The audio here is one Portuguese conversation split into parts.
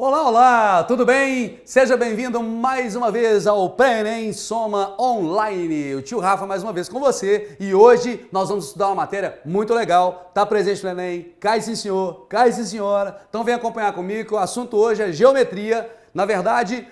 Olá, olá, tudo bem? Seja bem-vindo mais uma vez ao Pré-ENEM Soma Online. O tio Rafa mais uma vez com você e hoje nós vamos estudar uma matéria muito legal. Tá presente no Enem? Cai sim senhor, cai sim senhora. Então vem acompanhar comigo, o assunto hoje é geometria, na verdade,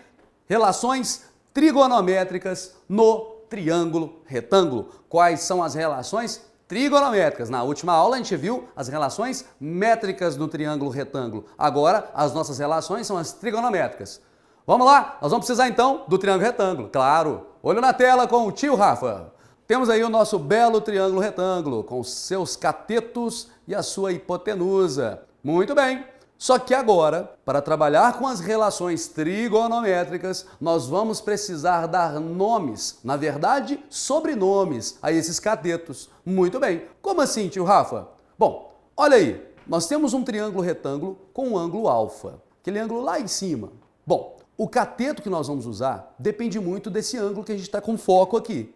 relações trigonométricas no triângulo retângulo. Quais são as relações trigonométricas? Na última aula a gente viu as relações métricas no triângulo retângulo. Agora as nossas relações são as trigonométricas. Vamos lá? Nós vamos precisar então do triângulo retângulo. Claro, olho na tela com o tio Rafa. Temos aí o nosso belo triângulo retângulo com seus catetos e a sua hipotenusa. Muito bem. Só que agora, para trabalhar com as relações trigonométricas, nós vamos precisar dar nomes, na verdade, sobrenomes a esses catetos. Muito bem. Como assim, tio Rafa? Bom, olha aí, nós temos um triângulo retângulo com um ângulo alfa, aquele ângulo lá em cima. Bom, o cateto que nós vamos usar depende muito desse ângulo que a gente está com foco aqui.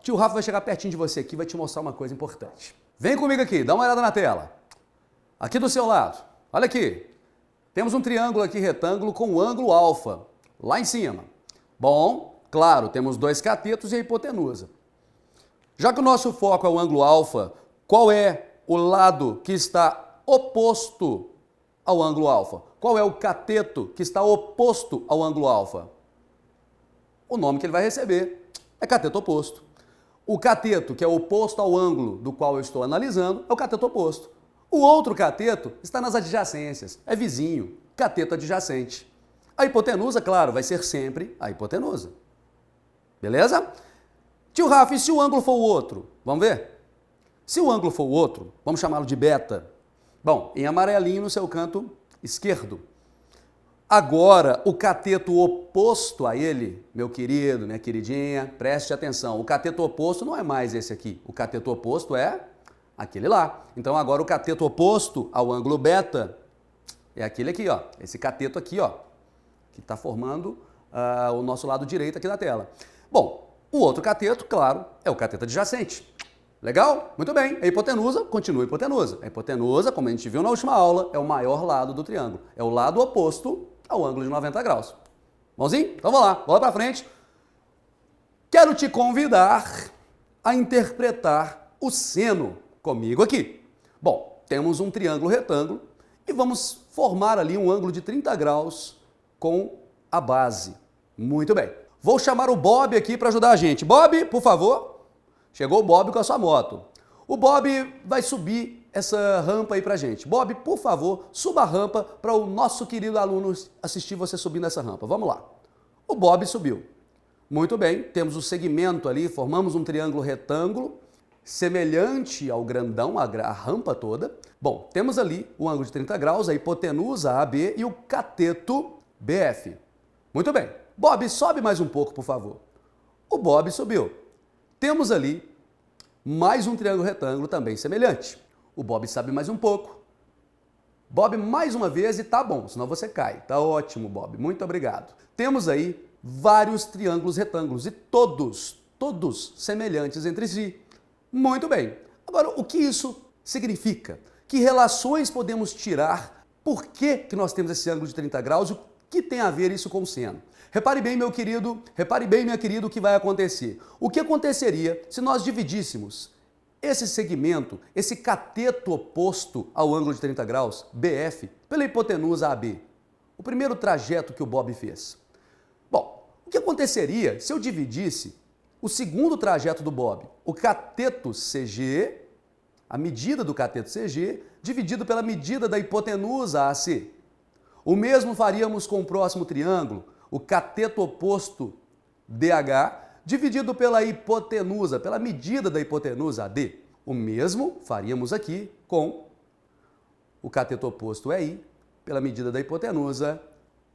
Tio Rafa vai chegar pertinho de você aqui e vai te mostrar uma coisa importante. Vem comigo aqui, dá uma olhada na tela. Aqui do seu lado. Olha aqui, temos um triângulo aqui retângulo com o ângulo alfa, lá em cima. Bom, claro, temos dois catetos e a hipotenusa. Já que o nosso foco é o ângulo alfa, qual é o lado que está oposto ao ângulo alfa? Qual é o cateto que está oposto ao ângulo alfa? O nome que ele vai receber é cateto oposto. O cateto que é oposto ao ângulo do qual eu estou analisando é o cateto oposto. O outro cateto está nas adjacências, é vizinho, cateto adjacente. A hipotenusa, claro, vai ser sempre a hipotenusa. Beleza? Tio Rafa, e se o ângulo for o outro? Vamos ver? Se o ângulo for o outro, vamos chamá-lo de beta. Bom, em amarelinho no seu canto esquerdo. Agora, o cateto oposto a ele, meu querido, minha queridinha, preste atenção. O cateto oposto não é mais esse aqui. O cateto oposto é aquele lá. Então agora o cateto oposto ao ângulo beta é aquele aqui, ó. Esse cateto aqui, ó, que está formando o nosso lado direito aqui da tela. Bom, o outro cateto, claro, é o cateto adjacente. Legal? Muito bem. A hipotenusa continua a hipotenusa. A hipotenusa, como a gente viu na última aula, é o maior lado do triângulo. É o lado oposto ao ângulo de 90 graus. Bonzinho? Então vamos lá. Bola para frente. Quero te convidar a interpretar o seno comigo aqui. Bom, temos um triângulo retângulo e vamos formar ali um ângulo de 30 graus com a base. Muito bem. Vou chamar o Bob aqui para ajudar a gente. Bob, por favor. Chegou o Bob com a sua moto. O Bob vai subir essa rampa aí pra gente. Bob, por favor, suba a rampa para o nosso querido aluno assistir você subindo essa rampa. Vamos lá. O Bob subiu. Muito bem, temos o segmento ali, formamos um triângulo retângulo semelhante ao grandão, a rampa toda. Bom, temos ali o ângulo de 30 graus, a hipotenusa AB e o cateto BF. Muito bem. Bob, sobe mais um pouco, por favor. O Bob subiu. Temos ali mais um triângulo retângulo também semelhante. O Bob sobe mais um pouco. Bob, mais uma vez e tá bom, senão você cai. Tá ótimo, Bob. Muito obrigado. Temos aí vários triângulos retângulos e todos semelhantes entre si. Muito bem. Agora, o que isso significa? Que relações podemos tirar? Por que nós temos esse ângulo de 30 graus? O que tem a ver isso com o seno? Repare bem, meu querido, repare bem, minha querida, o que vai acontecer. O que aconteceria se nós dividíssemos esse segmento, esse cateto oposto ao ângulo de 30 graus, BF, pela hipotenusa AB? O primeiro trajeto que o Bob fez. Bom, o que aconteceria se eu dividisse o segundo trajeto do Bob, o cateto CG, a medida do cateto CG, dividido pela medida da hipotenusa AC. O mesmo faríamos com o próximo triângulo, o cateto oposto DH, dividido pela hipotenusa, pela medida da hipotenusa AD. O mesmo faríamos aqui com o cateto oposto EI, pela medida da hipotenusa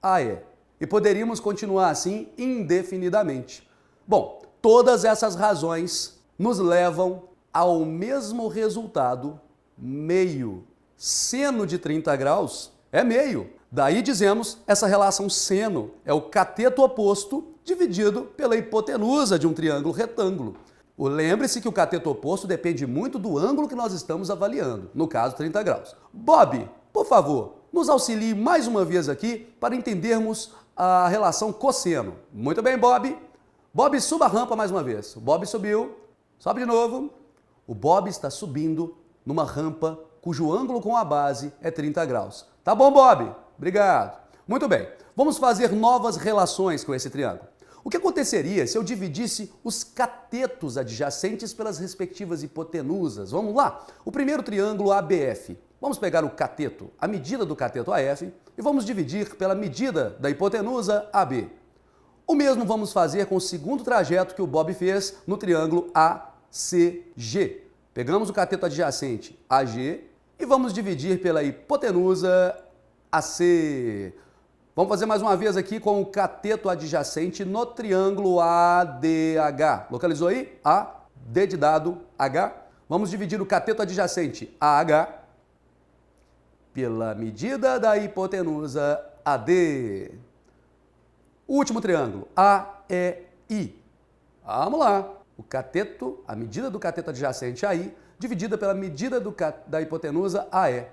AE. E poderíamos continuar assim indefinidamente. Bom, todas essas razões nos levam ao mesmo resultado, meio. Seno de 30 graus é meio. Daí dizemos essa relação seno é o cateto oposto dividido pela hipotenusa de um triângulo retângulo. Lembre-se que o cateto oposto depende muito do ângulo que nós estamos avaliando, no caso 30 graus. Bob, por favor, nos auxilie mais uma vez aqui para entendermos a relação cosseno. Muito bem, Bob. Bob, suba a rampa mais uma vez. O Bob subiu, sobe de novo. O Bob está subindo numa rampa cujo ângulo com a base é 30 graus. Tá bom, Bob? Obrigado. Muito bem, vamos fazer novas relações com esse triângulo. O que aconteceria se eu dividisse os catetos adjacentes pelas respectivas hipotenusas? Vamos lá? O primeiro triângulo ABF. Vamos pegar o cateto, a medida do cateto AF, e vamos dividir pela medida da hipotenusa AB. O mesmo vamos fazer com o segundo trajeto que o Bob fez no triângulo ACG. Pegamos o cateto adjacente AG e vamos dividir pela hipotenusa AC. Vamos fazer mais uma vez aqui com o cateto adjacente no triângulo ADH. Localizou aí? A, D de dado, H. Vamos dividir o cateto adjacente AH pela medida da hipotenusa AD. O último triângulo, AEI. Vamos lá. O cateto, a medida do cateto adjacente AI, dividida pela medida da hipotenusa AE.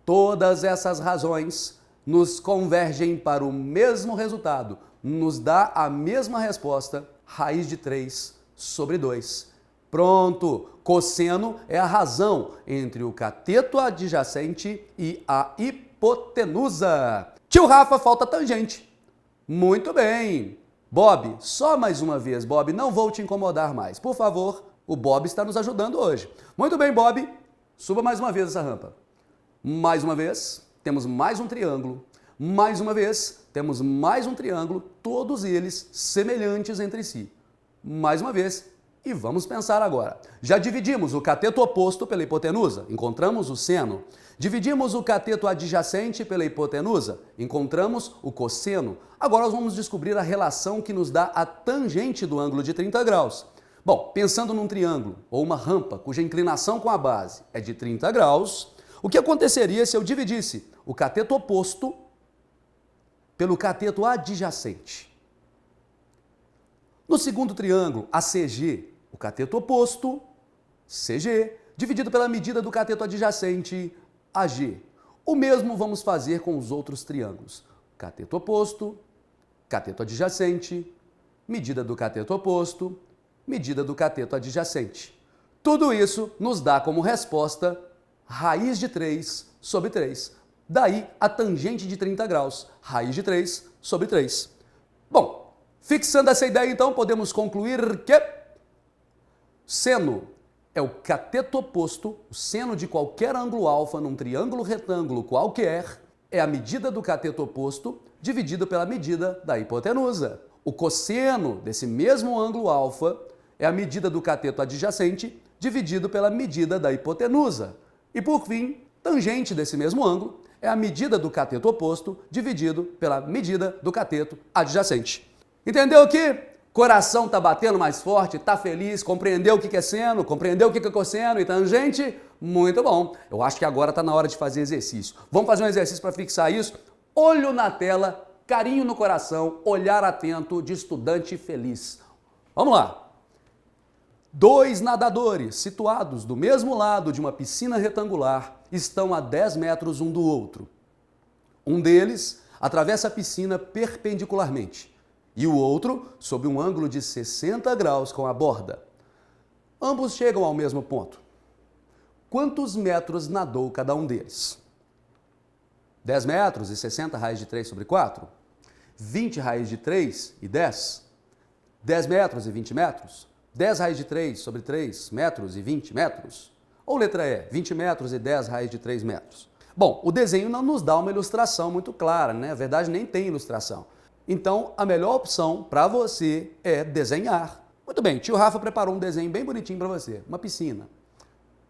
Todas essas razões nos convergem para o mesmo resultado, nos dá a mesma resposta, raiz de 3 sobre 2. Pronto! Cosseno é a razão entre o cateto adjacente e a hipotenusa. Tio Rafa, falta tangente. Muito bem. Bob, só mais uma vez, Bob, não vou te incomodar mais. Por favor, o Bob está nos ajudando hoje. Muito bem, Bob, suba mais uma vez essa rampa. Mais uma vez, temos mais um triângulo. Mais uma vez, temos mais um triângulo, todos eles semelhantes entre si. Mais uma vez, e vamos pensar agora. Já dividimos o cateto oposto pela hipotenusa, encontramos o seno. Dividimos o cateto adjacente pela hipotenusa, encontramos o cosseno. Agora nós vamos descobrir a relação que nos dá a tangente do ângulo de 30 graus. Bom, pensando num triângulo ou uma rampa cuja inclinação com a base é de 30 graus, o que aconteceria se eu dividisse o cateto oposto pelo cateto adjacente? No segundo triângulo, ACG, o cateto oposto, CG, dividido pela medida do cateto adjacente, AG. O mesmo vamos fazer com os outros triângulos. Cateto oposto, cateto adjacente, medida do cateto oposto, medida do cateto adjacente. Tudo isso nos dá como resposta raiz de 3 sobre 3. Daí a tangente de 30 graus, raiz de 3 sobre 3. Bom, fixando essa ideia então, podemos concluir que seno é o cateto oposto, o seno de qualquer ângulo alfa num triângulo retângulo qualquer, é a medida do cateto oposto dividido pela medida da hipotenusa. O cosseno desse mesmo ângulo alfa é a medida do cateto adjacente dividido pela medida da hipotenusa. E por fim, tangente desse mesmo ângulo é a medida do cateto oposto dividido pela medida do cateto adjacente. Entendeu aqui? Coração tá batendo mais forte, tá feliz, compreendeu o que é seno, compreendeu o que é cosseno e tangente? Muito bom. Eu acho que agora tá na hora de fazer exercício. Vamos fazer um exercício para fixar isso? Olho na tela, carinho no coração, olhar atento de estudante feliz. Vamos lá. 2 nadadores situados do mesmo lado de uma piscina retangular estão a 10 metros um do outro. Um deles atravessa a piscina perpendicularmente e o outro sob um ângulo de 60 graus com a borda. Ambos chegam ao mesmo ponto. Quantos metros nadou cada um deles? 10 metros e 60 raiz de 3 sobre 4? 20 raiz de 3 e 10? 10 metros e 20 metros? 10 raiz de 3 sobre 3 metros e 20 metros? Ou letra E, 20 metros e 10 raiz de 3 metros? Bom, o desenho não nos dá uma ilustração muito clara, né? Na verdade, nem tem ilustração. Então, a melhor opção para você é desenhar. Muito bem, tio Rafa preparou um desenho bem bonitinho para você, uma piscina.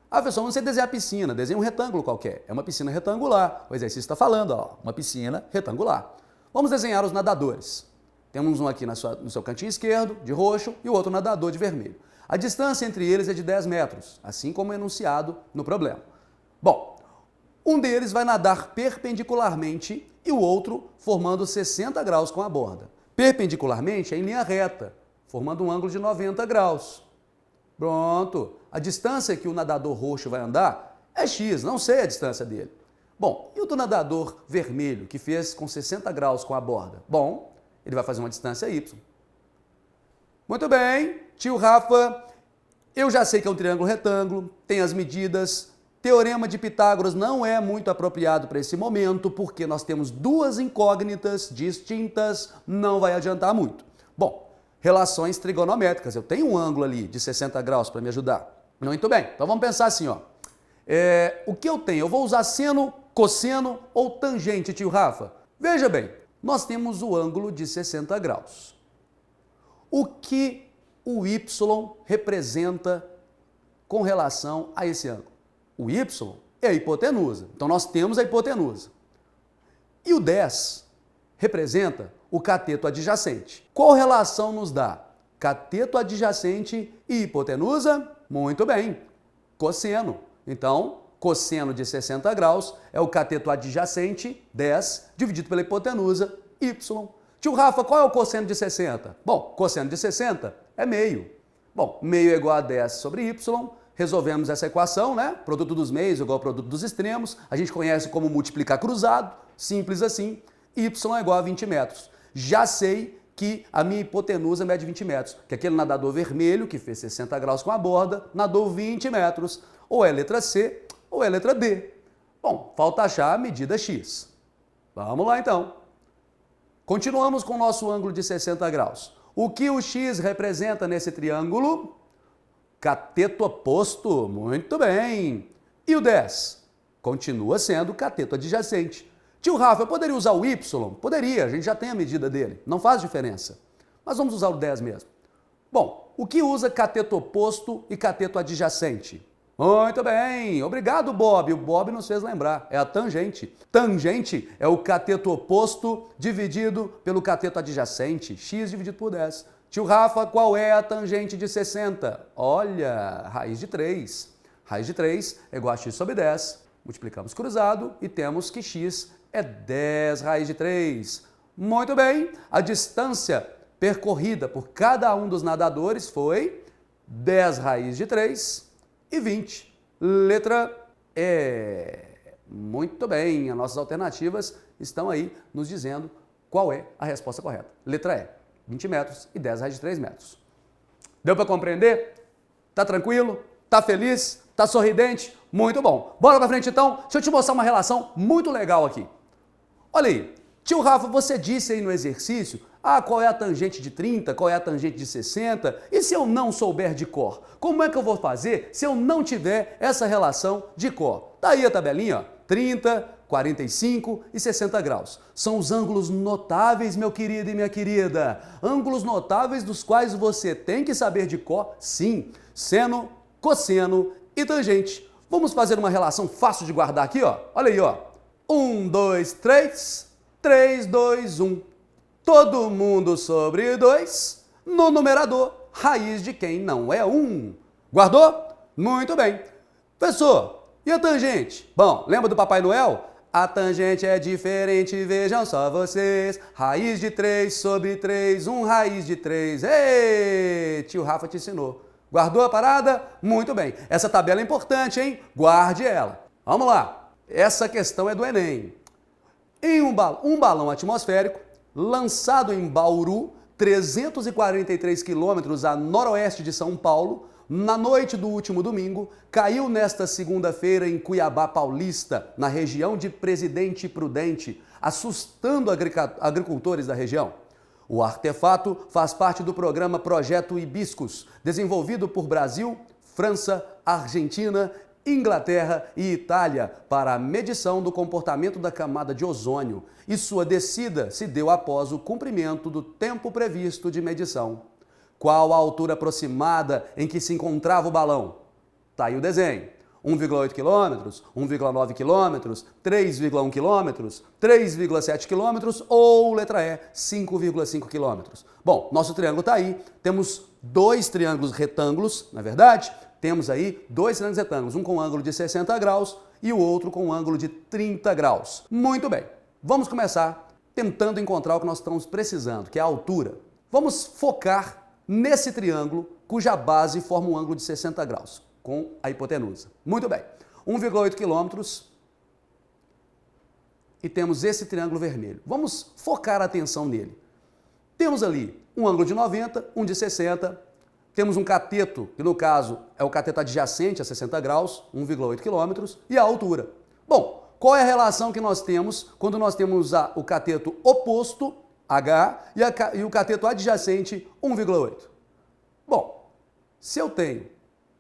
Ah, pessoal, não sei desenhar piscina, desenha um retângulo qualquer. É uma piscina retangular. O exercício está falando, ó, uma piscina retangular. Vamos desenhar os nadadores. Temos um aqui no seu cantinho esquerdo, de roxo, e o outro nadador de vermelho. A distância entre eles é de 10 metros, assim como enunciado no problema. Bom, um deles vai nadar perpendicularmente e o outro formando 60 graus com a borda. Perpendicularmente é em linha reta, formando um ângulo de 90 graus. Pronto. A distância que o nadador roxo vai andar é x, não sei a distância dele. Bom, e o do nadador vermelho, que fez com 60 graus com a borda? Bom, ele vai fazer uma distância y. Muito bem, tio Rafa, eu já sei que é um triângulo retângulo, tem as medidas. Teorema de Pitágoras não é muito apropriado para esse momento, porque nós temos duas incógnitas distintas, não vai adiantar muito. Bom, relações trigonométricas, eu tenho um ângulo ali de 60 graus para me ajudar. Muito bem, então vamos pensar assim, ó. O que eu tenho? Eu vou usar seno, cosseno ou tangente, tio Rafa? Veja bem, nós temos o ângulo de 60 graus. O que o y representa com relação a esse ângulo? O y é a hipotenusa, então nós temos a hipotenusa. E o 10 representa o cateto adjacente. Qual relação nos dá? Cateto adjacente e hipotenusa? Muito bem, cosseno. Então, cosseno de 60 graus é o cateto adjacente, 10, dividido pela hipotenusa, y. Tio Rafa, qual é o cosseno de 60? Bom, cosseno de 60 é meio. Bom, meio é igual a 10 sobre y. Resolvemos essa equação, né? Produto dos meios igual ao produto dos extremos. A gente conhece como multiplicar cruzado, simples assim. Y é igual a 20 metros. Já sei que a minha hipotenusa mede 20 metros, que aquele nadador vermelho, que fez 60 graus com a borda, nadou 20 metros. Ou é a letra C, ou é a letra D. Bom, falta achar a medida x. Vamos lá então. Continuamos com o nosso ângulo de 60 graus. O que o x representa nesse triângulo? Cateto oposto, muito bem. E o 10? Continua sendo cateto adjacente. Tio Rafa, eu poderia usar o y? Poderia, a gente já tem a medida dele, não faz diferença. Mas vamos usar o 10 mesmo. Bom, o que usa cateto oposto e cateto adjacente? Muito bem, obrigado Bob, o Bob nos fez lembrar, é a tangente. Tangente é o cateto oposto dividido pelo cateto adjacente, x dividido por 10. Tio Rafa, qual é a tangente de 60? Olha, raiz de 3. Raiz de 3 é igual a x sobre 10. Multiplicamos cruzado e temos que x é 10 raiz de 3. Muito bem, a distância percorrida por cada um dos nadadores foi 10 raiz de 3 e 20. Letra E. Muito bem, as nossas alternativas estão aí nos dizendo qual é a resposta correta. Letra E, 20 metros e 10 raiz de 3 metros. Deu para compreender? Tá tranquilo? Tá feliz? Tá sorridente? Muito bom. Bora para frente então? Deixa eu te mostrar uma relação muito legal aqui. Olha aí, tio Rafa, você disse aí no exercício, qual é a tangente de 30, qual é a tangente de 60, e se eu não souber de cor? Como é que eu vou fazer se eu não tiver essa relação de cor? Tá aí a tabelinha, ó, 30, 45 e 60 graus. São os ângulos notáveis, meu querido e minha querida. Ângulos notáveis dos quais você tem que saber de cor, sim. Seno, cosseno e tangente. Vamos fazer uma relação fácil de guardar aqui, ó. Olha aí, ó. 1, 2, 3, 3, 2, 1. Todo mundo sobre 2. No numerador, raiz de quem não é 1. Guardou? Muito bem. Professor, e a tangente? Bom, lembra do Papai Noel? A tangente é diferente, vejam só vocês. Raiz de 3 sobre 3, 1 raiz de 3. Ei, tio Rafa te ensinou. Guardou a parada? Muito bem. Essa tabela é importante, hein? Guarde ela. Vamos lá. Essa questão é do Enem. Em um balão atmosférico, lançado em Bauru, 343 quilômetros a noroeste de São Paulo, na noite do último domingo, caiu nesta segunda-feira em Cuiabá Paulista, na região de Presidente Prudente, assustando agricultores da região. O artefato faz parte do programa Projeto Hibiscus, desenvolvido por Brasil, França, Argentina, Inglaterra e Itália para a medição do comportamento da camada de ozônio, e sua descida se deu após o cumprimento do tempo previsto de medição. Qual a altura aproximada em que se encontrava o balão? Tá aí o desenho. 1,8 km, 1,9 km, 3,1 km, 3,7 km ou, letra E, 5,5 km. Bom, nosso triângulo está aí. Temos dois triângulos retângulos, na verdade. Temos aí dois triângulos retângulos, um com ângulo de 60 graus e o outro com ângulo de 30 graus. Muito bem, vamos começar tentando encontrar o que nós estamos precisando, que é a altura. Vamos focar nesse triângulo cuja base forma um ângulo de 60 graus, com a hipotenusa. Muito bem, 1,8 km e temos esse triângulo vermelho. Vamos focar a atenção nele. Temos ali um ângulo de 90, um de 60, temos um cateto, que no caso é o cateto adjacente a 60 graus, 1,8 km, e a altura. Bom, qual é a relação que nós temos quando nós temos o cateto oposto, H, e o cateto adjacente, 1,8? Bom, se eu tenho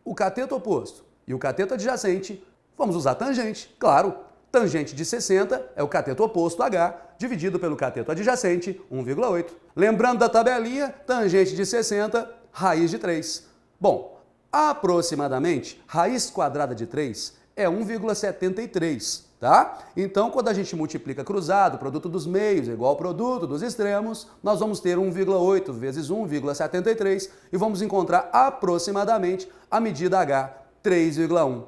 o cateto oposto e o cateto adjacente, vamos usar tangente, claro. Tangente de 60 é o cateto oposto, H, dividido pelo cateto adjacente, 1,8. Lembrando da tabelinha, tangente de 60, raiz de 3. Bom, aproximadamente, raiz quadrada de 3 é 1,73, tá? Então, quando a gente multiplica cruzado, produto dos meios é igual ao produto dos extremos, nós vamos ter 1,8 vezes 1,73 e vamos encontrar aproximadamente a medida H, 3,1.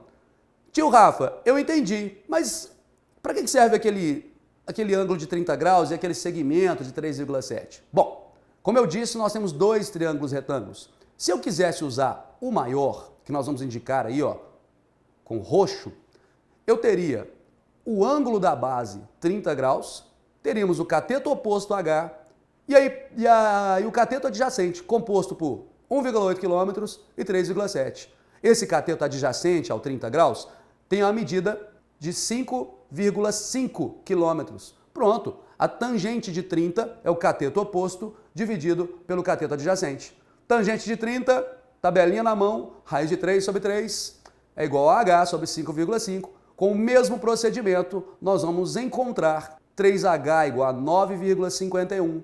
Tio Rafa, eu entendi, mas para que serve aquele ângulo de 30 graus e aquele segmento de 3,7? Bom, como eu disse, nós temos dois triângulos retângulos. Se eu quisesse usar o maior, que nós vamos indicar aí, ó, com roxo, eu teria o ângulo da base 30 graus, teríamos o cateto oposto H e o cateto adjacente, composto por 1,8 km e 3,7. Esse cateto adjacente ao 30 graus tem a medida de 5,5 km. Pronto, a tangente de 30 é o cateto oposto dividido pelo cateto adjacente. Tangente de 30, tabelinha na mão, raiz de 3 sobre 3 é igual a H sobre 5,5. Com o mesmo procedimento, nós vamos encontrar 3H igual a 9,51,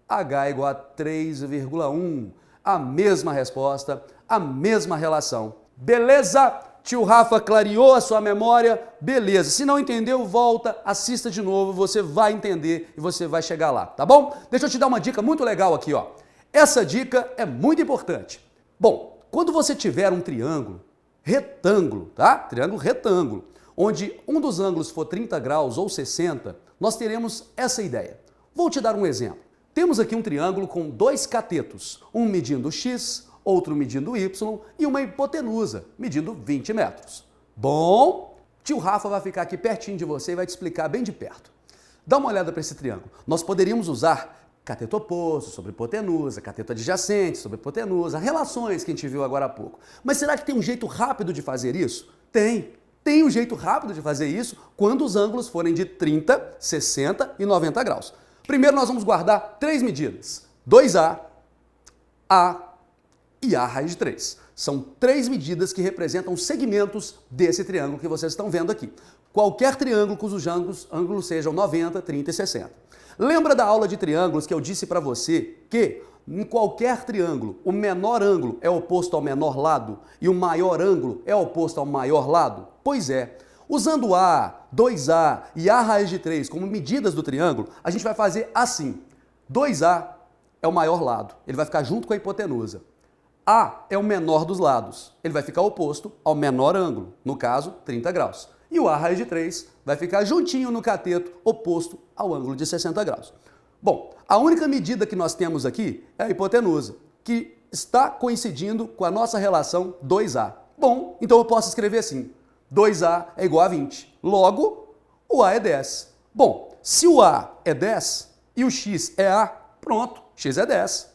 H igual a 3,1. A mesma resposta, a mesma relação. Beleza? Tio Rafa clareou a sua memória? Beleza. Se não entendeu, volta, assista de novo, você vai entender e você vai chegar lá, tá bom? Deixa eu te dar uma dica muito legal aqui, ó. Essa dica é muito importante. Bom, quando você tiver um triângulo retângulo, tá? Triângulo retângulo, onde um dos ângulos for 30 graus ou 60, nós teremos essa ideia. Vou te dar um exemplo. Temos aqui um triângulo com dois catetos, um medindo x, outro medindo y e uma hipotenusa, medindo 20 metros. Bom, tio Rafa vai ficar aqui pertinho de você e vai te explicar bem de perto. Dá uma olhada para esse triângulo. Nós poderíamos usar cateto oposto sobre hipotenusa, cateto adjacente sobre hipotenusa, relações que a gente viu agora há pouco. Mas será que tem um jeito rápido de fazer isso? Tem. Tem um jeito rápido de fazer isso quando os ângulos forem de 30, 60 e 90 graus. Primeiro nós vamos guardar três medidas. 2A, A e A raiz de 3. São três medidas que representam segmentos desse triângulo que vocês estão vendo aqui. Qualquer triângulo cujos ângulos sejam 90, 30 e 60. Lembra da aula de triângulos que eu disse para você que em qualquer triângulo o menor ângulo é oposto ao menor lado e o maior ângulo é oposto ao maior lado? Pois é. Usando A, 2A e A raiz de 3 como medidas do triângulo, a gente vai fazer assim. 2A é o maior lado, ele vai ficar junto com a hipotenusa. A é o menor dos lados, ele vai ficar oposto ao menor ângulo, no caso, 30 graus. E o A raiz de 3 vai ficar juntinho no cateto, oposto ao ângulo de 60 graus. Bom, a única medida que nós temos aqui é a hipotenusa, que está coincidindo com a nossa relação 2A. Bom, então eu posso escrever assim, 2A é igual a 20, logo o A é 10. Bom, se o A é 10 e o X é A, pronto, X é 10.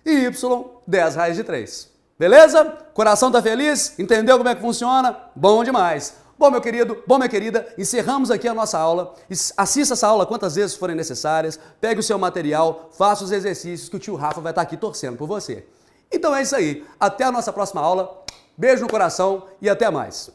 E Y, 10 raiz de 3. Beleza? Coração tá feliz? Entendeu como é que funciona? Bom demais. Bom, meu querido, bom, minha querida, encerramos aqui a nossa aula. Assista essa aula quantas vezes forem necessárias, pegue o seu material, faça os exercícios que o tio Rafa vai estar aqui torcendo por você. Então é isso aí. Até a nossa próxima aula. Beijo no coração e até mais.